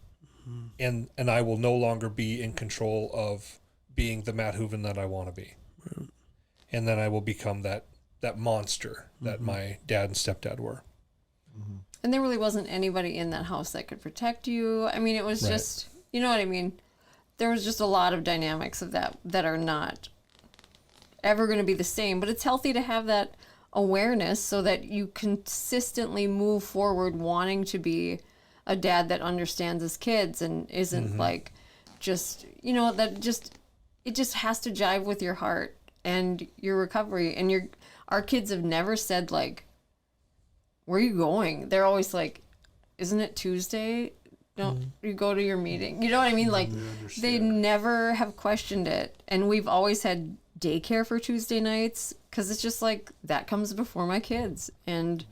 and I will no longer be in control of being the Matt Huovinen that I want to be. Right. And then I will become that monster that my dad and stepdad were. And there really wasn't anybody in that house that could protect you. I mean, it was just, you know what I mean? There was just a lot of dynamics of that are not ever going to be the same. But it's healthy to have that awareness so that you consistently move forward wanting to be a dad that understands his kids and isn't like just, you know, that just, it just has to jive with your heart and your recovery. And our kids have never said like, where are you going? They're always like, isn't it Tuesday? Don't you go to your meeting? You know what I mean? Like, they never have questioned it. And we've always had daycare for Tuesday nights because it's just like, that comes before my kids. And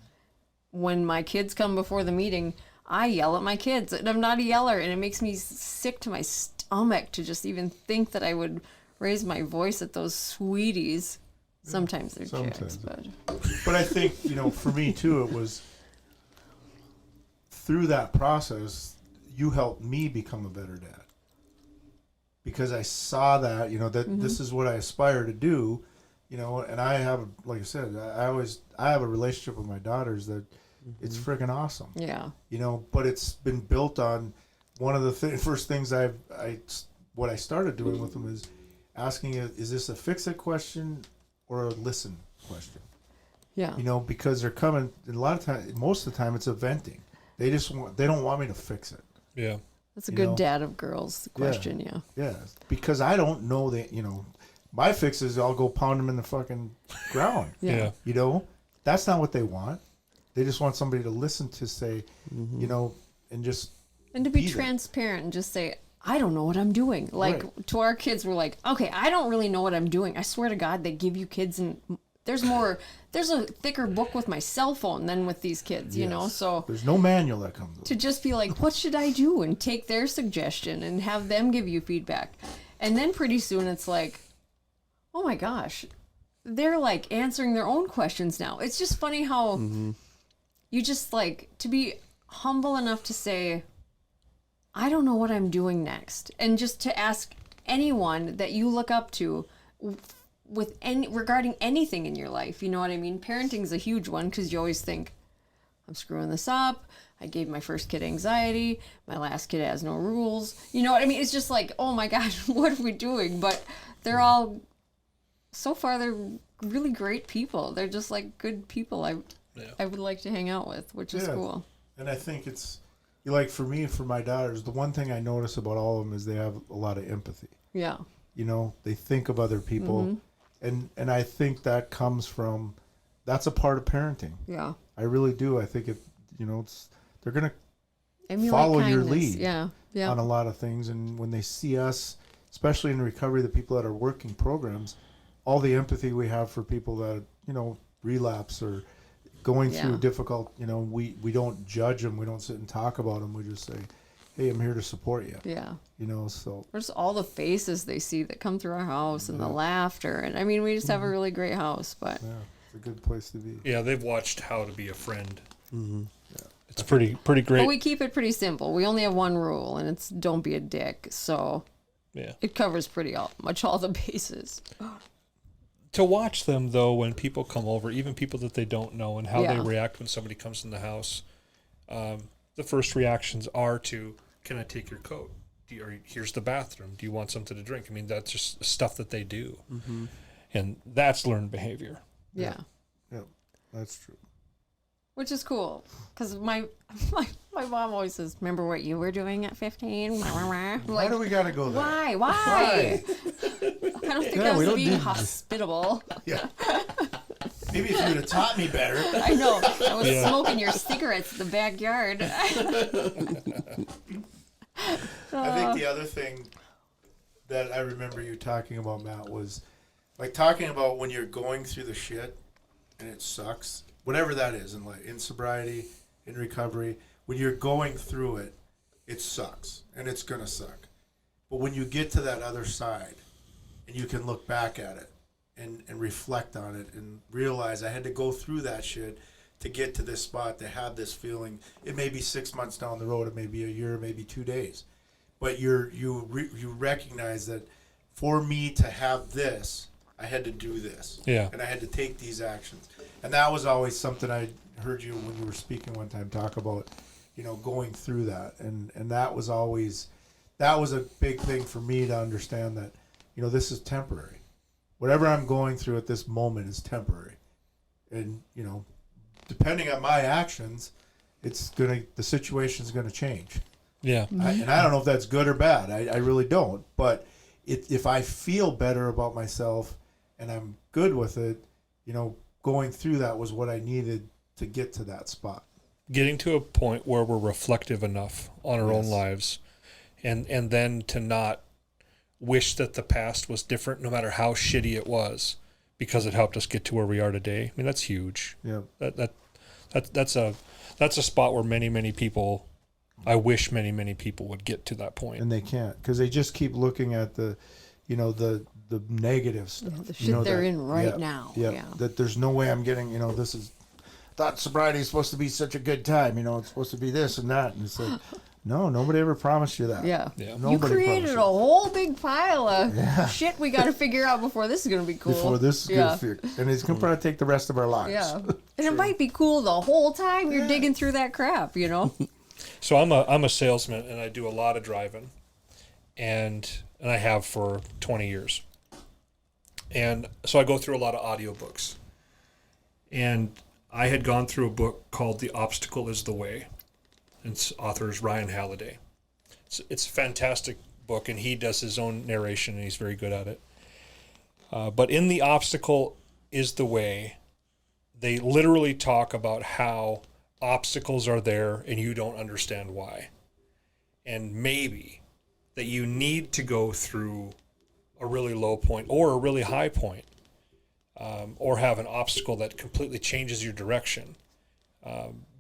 when my kids come before the meeting, I yell at my kids. And I'm not a yeller, and it makes me sick to my stomach to just even think that I would raise my voice at those sweeties. Sometimes they're chicks, but I think, you know, for me too, it was through that process, you helped me become a better dad. Because I saw that, you know, that this is what I aspire to do, you know, and I have, like I said, I have a relationship with my daughters that it's freaking awesome. yeah. You know, but it's been built on one of the first things what I started doing with them is asking, is this a fix-it question or a listen question? Yeah. You know, because they're coming, and a lot of time, most of the time, it's a venting. They don't want me to fix it. Yeah. That's a good dad of girls question, yeah. Yeah, because I don't know that, you know, my fix is I'll go pound them in the fucking ground. Yeah. You know, that's not what they want. They just want somebody to listen to say, you know, and just. And to be transparent and just say, I don't know what I'm doing. Like, to our kids, we're like, okay, I don't really know what I'm doing. I swear to God, they give you kids, and there's a thicker book with my cell phone than with these kids, you know? So there's no manual that comes with to just be like, what should I do? And take their suggestion and have them give you feedback. And then pretty soon it's like, oh my gosh, they're like answering their own questions now. It's just funny how you just like to be humble enough to say, I don't know what I'm doing next. And just to ask anyone that you look up to regarding anything in your life, you know what I mean? Parenting's a huge one because you always think, I'm screwing this up. I gave my first kid anxiety. My last kid has no rules. You know what I mean? It's just like, oh my gosh, what are we doing? But they're all, so far, they're really great people. They're just like good people I would like to hang out with, which is cool. And I think it's, like for me, for my daughters, the one thing I notice about all of them is they have a lot of empathy. Yeah. You know, they think of other people. And I think that comes from, that's a part of parenting. Yeah. I really do. I think you know, they're going to emulate follow kindness. your lead yeah. on a lot of things. And when they see us, especially in recovery, the people that are working programs, all the empathy we have for people that, you know, relapse or going through difficult, you know, we don't judge them. We don't sit and talk about them. We just say, hey, I'm here to support you. Yeah. You know, so. There's all the faces they see that come through our house and the laughter. And I mean, we just have a really great house, but. Yeah, it's a good place to be. Yeah, they've watched How to Be a Friend. Yeah. It's pretty great. But we keep it pretty simple. We only have one rule, and it's don't be a dick. So it covers pretty much all the bases. To watch them, though, when people come over, even people that they don't know, and how they react when somebody comes in the house, the first reactions are to, can I take your coat? Here's the bathroom. Do you want something to drink? I mean, that's just stuff that they do. And that's learned behavior. Yeah, that's true. Which is cool, because my mom always says, remember what you were doing at 15? Why do we got to go there? Why? I don't think I was being hospitable. Yeah. Maybe if you would have taught me better. I know. I was smoking your cigarettes in the backyard. I think the other thing that I remember you talking about, Matt, was like talking about when you're going through the shit and it sucks, whatever that is, in sobriety, in recovery, when you're going through it, it sucks and it's going to suck. But when you get to that other side and you can look back at it and reflect on it and realize I had to go through that shit to get to this spot, to have this feeling. It may be 6 months down the road, it may be a year, maybe 2 days. But you recognize that for me to have this, I had to do this. Yeah. And I had to take these actions. And that was always something I heard you when you were speaking one time talk about, going through that. And that was always, that was a big thing for me to understand that, this is temporary. Whatever I'm going through at this moment is temporary. And, depending on my actions, the situation's going to change. Yeah. And I don't know if that's good or bad. I really don't. But if I feel better about myself and I'm good with it, going through that was what I needed to get to that spot. Getting to a point where we're reflective enough on our own lives and then to not wish that the past was different no matter how shitty it was because it helped us get to where we are today. I mean, that's huge. Yeah. That's a spot where many people, I wish many people would get to that point. And they can't because they just keep looking at the negative stuff. The shit they're in right now. Yeah. That there's no way I'm getting, this is, thought sobriety is supposed to be such a good time. It's supposed to be this and that. And it's like, no, nobody ever promised you that. Yeah. Nobody You created a whole big pile of shit we got to figure out before this is going to be cool. Before this is going to fix. And it's going to probably take the rest of our lives. Yeah. And it might be cool the whole time you're digging through that crap, So I'm a salesman and I do a lot of driving, and I have for 20 years. And so I go through a lot of audiobooks. And I had gone through a book called The Obstacle is the Way. And its author is Ryan Halliday. It's a fantastic book, and he does his own narration, and he's very good at it. But in The Obstacle is the Way, they literally talk about how obstacles are there and you don't understand why. And maybe that you need to go through a really low point or a really high point, or have an obstacle that completely changes your direction.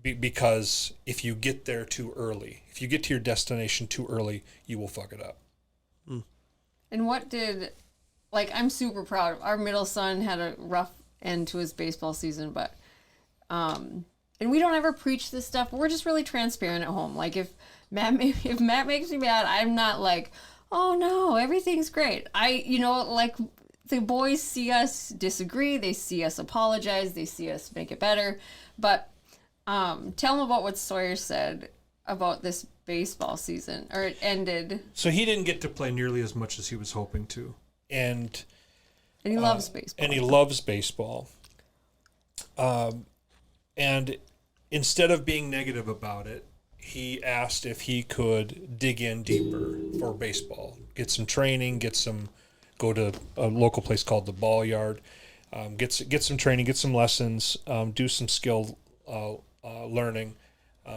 Because if you get there too early, if you get to your destination too early, you will fuck it up. And I'm super proud. Our middle son had a rough end to his baseball season, but, and we don't ever preach this stuff, but we're just really transparent at home. Like if Matt makes me mad, I'm not like, oh no, everything's great. The boys see us disagree, they see us apologize, they see us make it better. But tell them about what Sawyer said about this baseball season, or it ended. So he didn't get to play nearly as much as he was hoping to. And he loves baseball. And he loves baseball. And instead of being negative about it, he asked if he could dig in deeper for baseball, get some training, go to a local place called the Ball Yard, get some training, get some lessons, do some skill learning,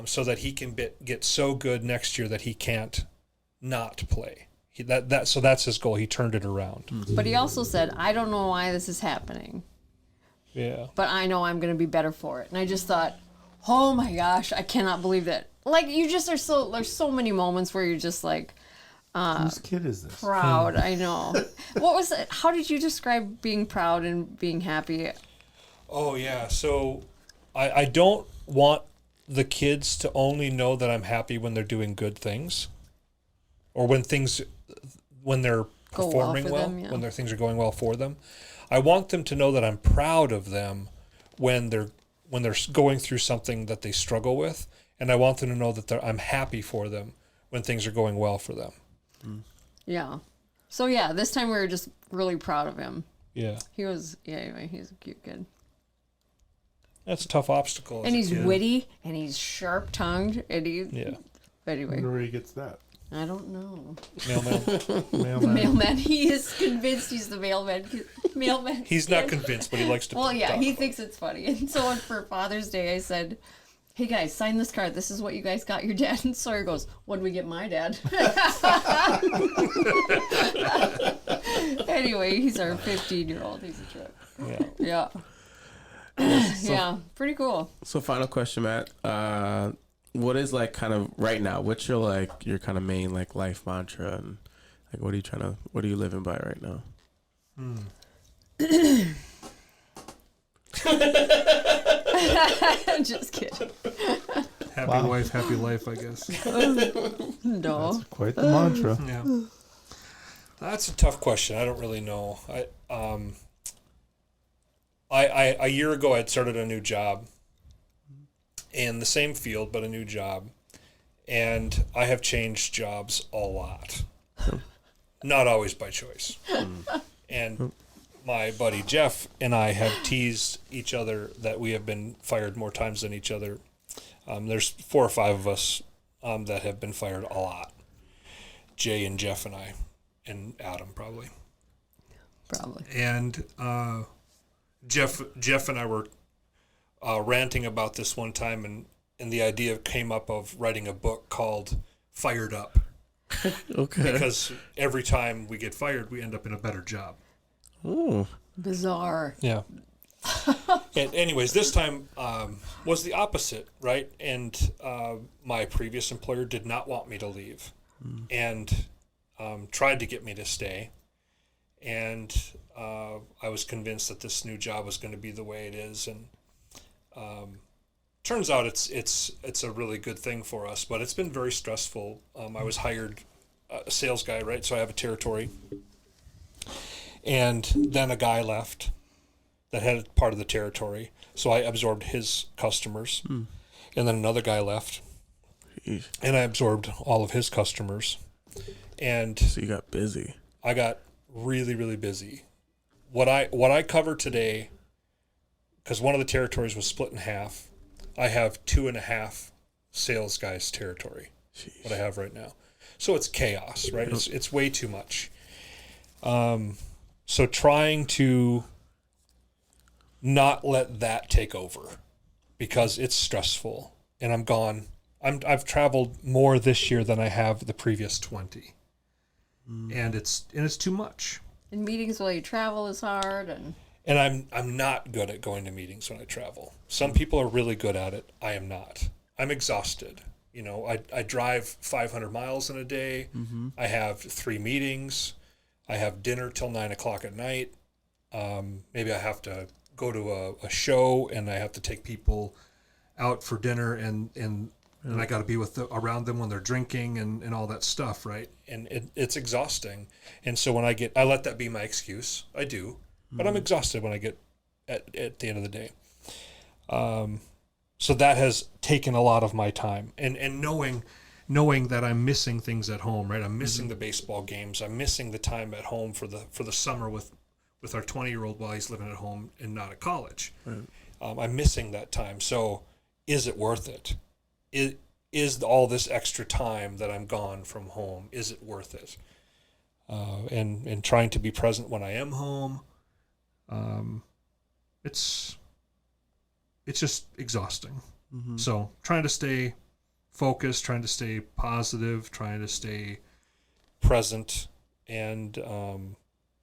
so that he can get so good next year that he can't not play. So that's his goal. He turned it around. But he also said, I don't know why this is happening. Yeah. But I know I'm going to be better for it. And I just thought, oh my gosh, I cannot believe that. Like, you just there's so many moments where you're just like, whose kid is this? Proud, I know. What was it? How did you describe being proud and being happy? Oh, yeah. So I don't want the kids to only know that I'm happy when they're doing good things, or when they're performing well, when their things are going well for them. I want them to know that I'm proud of them when they're going through something that they struggle with, and I want them to know that I'm happy for them when things are going well for them. Yeah. So yeah, this time we were just really proud of him. Yeah. Anyway, he's a cute kid. That's a tough obstacle. And he's witty, and he's sharp-tongued, and yeah. Anyway. I wonder where he gets that. I don't know. Mailman. The mailman. He is convinced he's the mailman. Mailman. He's not convinced, but he likes to. Well, yeah, he thinks it's funny. And so for Father's Day, I said, hey guys, sign this card. This is what you guys got your dad. And Sawyer goes, what did we get my dad? Anyway, he's our 15-year-old. He's a trip. Yeah. Yeah, pretty cool. So final question, Matt. what is like kind of right now? What's your like your kind of main like life mantra and like what are you living by right now? I'm just kidding. Happy wife, happy life, I guess. No. Quite the mantra. Yeah. That's a tough question. I don't really know. I a year ago I'd started a new job in the same field but a new job, and I have changed jobs a lot. Not always by choice. And my buddy Jeff and I have teased each other that we have been fired more times than each other. There's 4 or 5 of us that have been fired a lot. Jay and Jeff and I, and Adam probably. Probably. And Jeff and I were ranting about this one time, and the idea came up of writing a book called Fired Up. Okay. Because every time we get fired, we end up in a better job. Oh. Bizarre. Yeah. And anyways, this time was the opposite, right? And my previous employer did not want me to leave, and tried to get me to stay. And I was convinced that this new job was going to be the way it is, and turns out it's a really good thing for us. But it's been very stressful. I was hired a sales guy, right? So I have a territory, and then a guy left that had part of the territory. So I absorbed his customers. And then another guy left. Jeez. And I absorbed all of his customers. And So you got busy. I got really, really busy. What I cover today, because one of the territories was split in half, I have 2.5 sales guys territory. Jeez. What I have right now. So it's chaos, right? It's way too much. So trying to not let that take over, because it's stressful, and I'm gone. I've traveled more this year than I have the previous 20, and it's too much. And meetings while you travel is hard, And I'm not good at going to meetings when I travel. Some people are really good at it. I am not. I'm exhausted. You know, I drive 500 miles in a day. I have 3 meetings. I have dinner till 9 o'clock at night. Maybe I have to go to a show, and I have to take people out for dinner, and I got to be around them when they're drinking and all that stuff, right? And it's exhausting. And so when I let that be my excuse. I do, but I'm exhausted when I get at the end of the day. So that has taken a lot of my time, and knowing that I'm missing things at home, right? I'm missing the baseball games. I'm missing the time at home for the summer with our 20-year-old while he's living at home and not at college. Right. I'm missing that time. So is it worth it? Is all this extra time that I'm gone from home, is it worth it? And trying to be present when I am home, it's just exhausting. So trying to stay focused, trying to stay positive, trying to stay present, and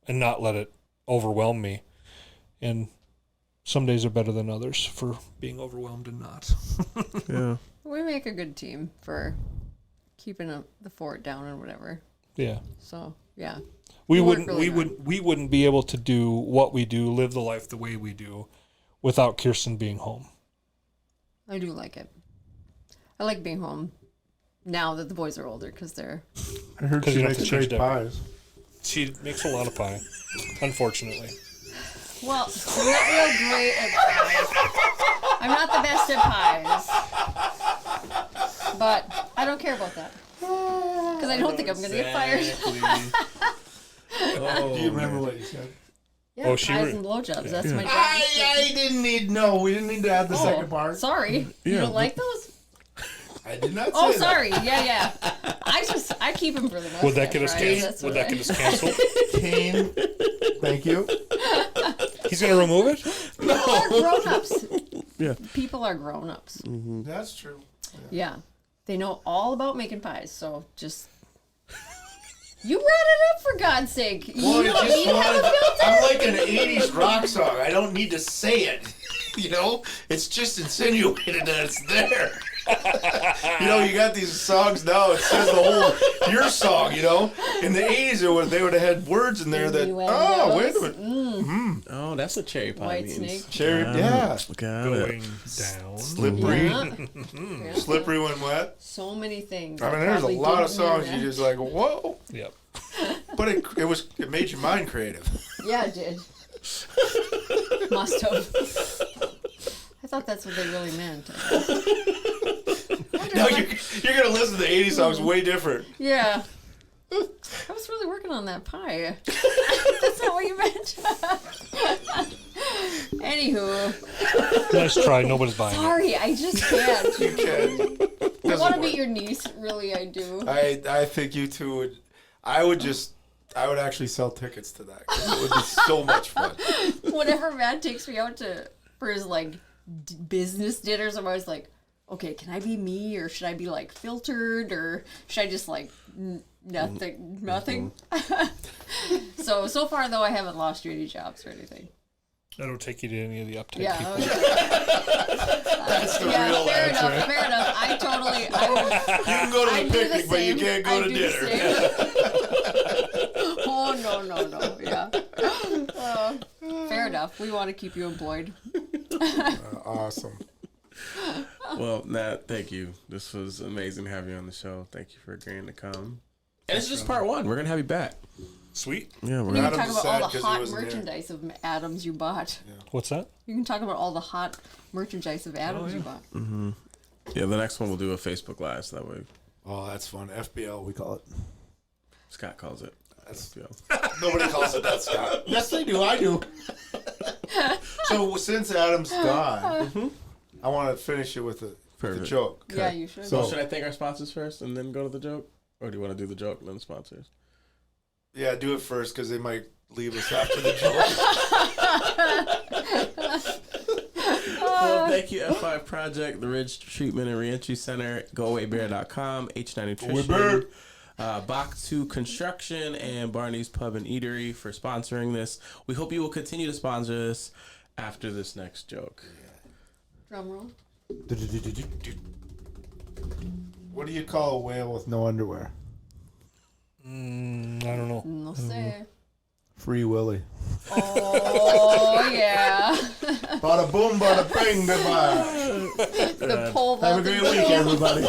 not let it overwhelm me. And some days are better than others for being overwhelmed and not. Yeah. we make a good team for keeping the fort down and whatever. Yeah. So, yeah. We work wouldn't really we hard. wouldn't be able to do what we do, live the life the way we do, without Kirsten being home. I do like it. I like being home now that the boys are older because they're... I heard 'Cause she you don't have makes to change great that. pies. She makes a lot of pie, unfortunately. Well, I'm not real great at pies. I'm not the best at pies. But I don't care about that. Because I don't think I'm going to get fired. Do you remember what you said? Yeah, Oh, pies she and blowjobs. That's my job. I didn't need. No, we didn't need to add the second part. Sorry. You Yeah, don't like those? I did not say Oh, that. sorry. Yeah. I keep them for the most. Would that get us fries, canceled? that's Would what that get us canceled? Kane, thank you. He's gonna remove it? People are grown-ups. Yeah. People are grown-ups. That's true. Yeah. They know all about making pies, so just... You brought it up, for God's sake. Well, you I just have a wanted. filter? I'm like an '80s rock song. I don't need to say it. You know, it's just insinuated that it's there. You know, you got these songs now. It says the whole your song. You know, in the '80s, they would have had words in there that. Oh, wait a minute. Oh, that's what cherry pie means. Snake. Cherry, yeah. Got Going it. down. Slippery, Yeah. slippery when wet. So many things. I mean, there's a probably lot of didn't mean songs that. you just like, whoa. Yep. But it made your mind creative. Yeah, it did. Must have. I thought that's what they really meant. No, you're gonna listen to the '80s songs way different. Yeah. I was really working on that pie. That's not what you meant. Anywho, Nice try. Nobody's buying it. sorry, I just can't. You can. I want to meet your niece, really, I do. I think you two would. I would actually sell tickets to that 'cause it would be so much fun. Whenever Matt takes me out for his like business dinners, I'm always like, okay, can I be me, or should I be like filtered, or should I just like nothing? So far though, I haven't lost you any jobs or anything. I don't take you to any of the uptight Yeah. people. Okay. That's the real fair answer. enough. Fair enough. I would. You can go to I the do the picnic, but you same. can't go I to do the dinner. same. Oh no. Yeah. Fair enough. We want to keep you employed. Awesome. Well, Nat, thank you. This was amazing to have you on the show. Thank you for agreeing to come. And it's just part one. We're gonna have you back. Sweet. Yeah, we're You can gonna. talk Adam's about all sad the 'cause he hot wasn't here. merchandise of Adams you bought. What's that? You can talk about all the hot merchandise of Adams you bought. Yeah, the next one we'll do a Facebook Live, so that way Oh, that's fun. FBL, we call it. Scott calls it. That's, Yeah. nobody calls it that, Scott. Yes, they do. I do. So since Adam's gone, I want to finish it with a Perfect. joke. Yeah, you should. So- Should I thank our sponsors first and then go to the joke, or do you want to do the joke and then the sponsors? Yeah, do it first because they might leave us after the joke. Well, thank you, F5 Project, the Ridge Treatment and Reentry Center, GoAwayBear.com, H9 Nutrition, Bach 2 Construction, and Barney's Pub and Eatery for sponsoring this. We hope you will continue to sponsor this after this next joke. Drum roll. What do you call a whale with no underwear? I don't know. No say. Free Willy. Oh yeah. Bada boom, bada bing, goodbye. The pole vault. Have a great week, everybody.